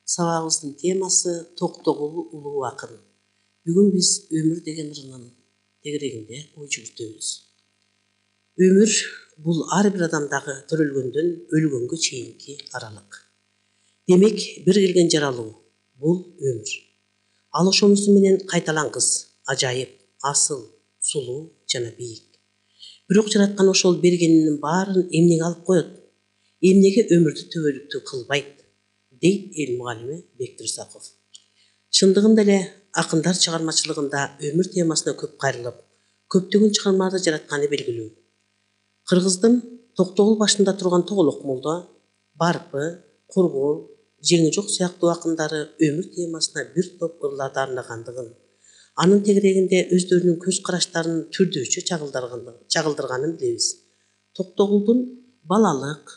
Сабағыбыздың темасы Тоқтоғұл улуу акын. Бүгін біз өмір деген ырынын тегерегинде ой жүгүртөбүз. Өмір бұл ар бир адамдагы төрөлгөндөн өлгөнгө чейинки аралык. Демек, бир келген жаралуу бұл өмір. Ал ошонусу менен кайталангыс, ажайып, асыл, сулуу жана бийик. Бирок жараткан ошол бергенинин баарын эмнеге алып коет? Эмнеге өмүрдү төбөлүктүү кылбайт? Дейт эл мугалими Бектур Исаков. Чындыгында эле акындар чыгармачылыгында өмүр темасына көп кайрылып, көптөгөн чыгармаларды жаратканы белгилүү. Кыргыздын Токтогул башында турган Тоголок молдо, Барпы, Кургул, Жеңи жок сыяктуу акындары өмүр темасына бир топ ырларды арнагандыгын, анын тегерегинде өздөрүнүн көз караштарын түрдүүчө чагылдырганын билебиз. Токтогулдун балалык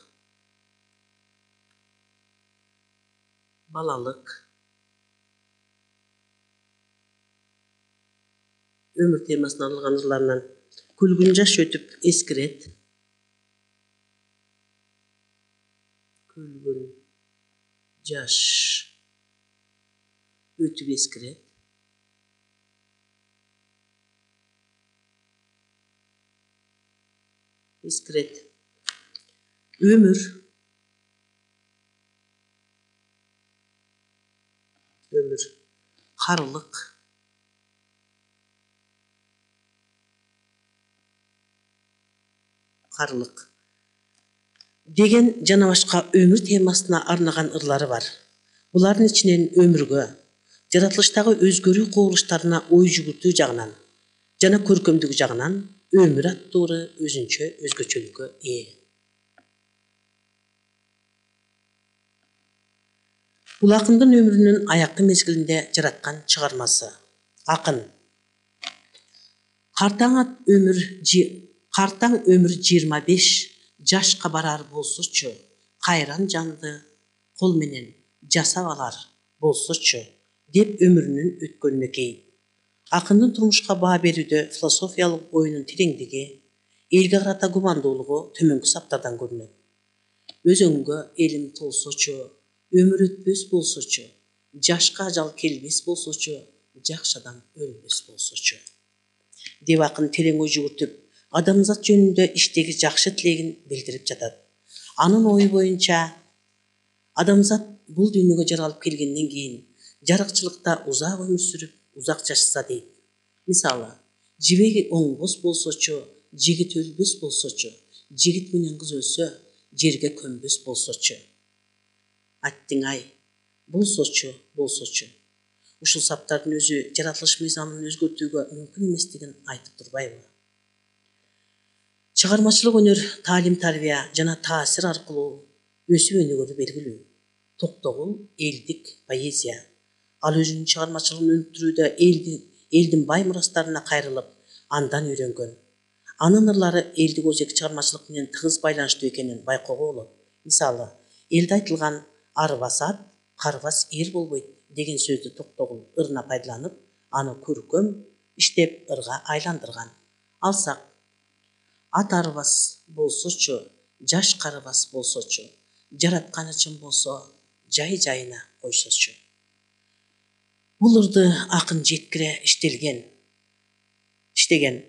өмүр темасына арналган ырларынан күлгүн жаш өтүп эскирет, күлгүн жаш өтүп эскирет, өмүр карылык деген жана башка өмүр темасына арнаган ырлары бар. Булардын ичинен өмүргө, жаратылыштагы өзгөрүү кубулуштарына ой жүгүртүү жагынан жана көркөмдүгү жагынан өмүр аттуу ыры өзүнчө өзгөчөлүккө ээ. Бул акындын өмүрүнүн аяккы мезгилинде жараткан чыгармасы. Акын Картаң өмүр 25 жашка барар болсочу, кайран жанды кол менен жасап алар болсочу, деп өмүрүнүн өткөнүн кейт. Акындын турмушка баа берүүдө философиялык оюнун тереңдиги, элге карата гумандуулугу төмөнкү саптардан көрүнөт. Өзөңгө элим толсочу, өмүр өтпөс болсочу, жашка ажал келбес болсочу, жакшы адам өлбөс болсочу, деп акын терең ой жүгүртүп, адамзат жөнүндө иштеги жакшы тилегин билдирип жатат. Анын ою боюнча, адамзат бул дүйнөгө жаралып келгенден кийин жарыкчылыкта узак өмүр сүрүп, узак жашаса дейт. Мисалы, жибеги оңбос болсочу, жигит өлбөс болсочу, жигит менен кыз өлсө, жерге көмбөс болсочу. Аттиң ай, болсочу. Ушул саптардын өзү жаратылыш мыйзамын өзгөртүүгө мүмкүн эместигин айтып турбайбы? Чыгармачылык өнөр таалим-тарбия жана таасир аркылуу өсүп өнүгөрү белгилүү. Токтогул элдик поэзия. Ал өзүнүн чыгармачылыгын өнүктүрүүдө элдин бай мурастарына кайрылып, андан үйрөнгөн. Анын ырлары элдик өзек чыгармачылык менен тыгыз байланыштуу экенин байкоого болот. Мисалы, элде айтылган арбас ат, карбас эр болбойт деген сөздү Токтогул ырына пайдаланып, аны көркөм иштеп ырга айландырган. Алсак, ат арбас болсочу, жаш карбас болсочу, жаратканы чын болсо, жай-жайына койсочу. Бул ырды акын жеткире иштеген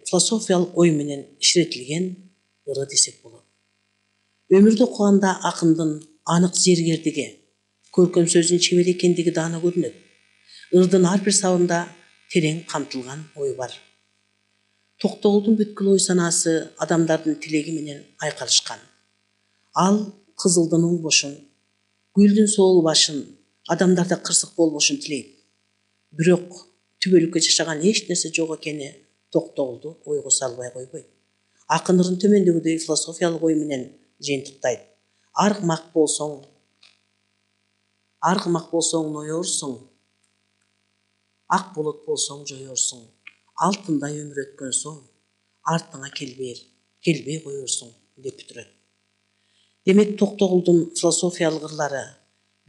философиялык ой менен ишретилген ыры десек болот. Өмүрдү окуганда акындын анык зергердиги, көркөм сөздүн чебер экендиги даана көрүнөт. Ырдын ар бир сабында терең камтылган ой бар. Токтогулдун бүткүл ой санаасы адамдардын тилеги менен айкалышкан. Ал кызылдын оңбошун, гүлдүн соолбашын, адамдарда кырсык болбошун тилейт. Бирок түбөлүккө жашаган эч нерсе жок экени Токтогулду ойго салбай койбойт. Акын ырын төмөндөгүдөй философиялык ой менен жыйынтыктайт. Аргымак болсоң ноёрсуң, ак болот болсоң жоёрсуң, алтындай өмүр өткөн соң, артыңа келбей коерсуң, деп бүтүрөт. Демек, Токтогулдун философиялык ырлары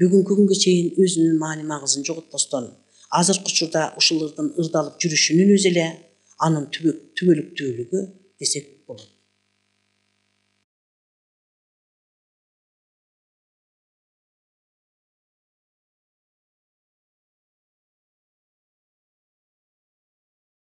бүгүнкү күнгө чейин өзүнүн маани-магызын жоготпостон, азыркы учурда ушул ырдын ырдалып жүрүшүнүн өзү эле анын түбөлүктүүлүгү десек болот.